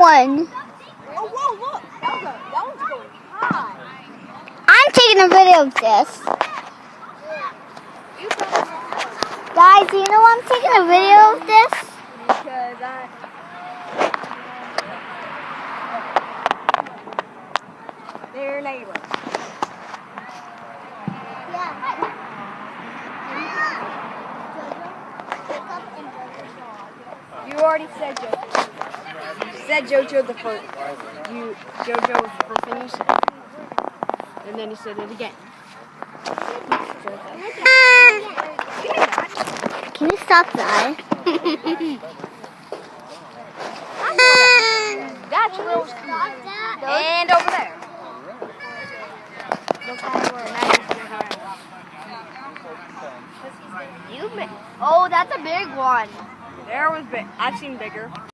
one. Oh, whoa, look. That one's going high. I'm taking a video of this. Guys, you know I'm taking a video of this? Because they're neighbors. You already said JoJo. You said JoJo the first. JoJo was the first thing you said. And then you said it again. Can you stop that? That's Rose. And over there. Oh, that's a big one. There was big. I've seen bigger.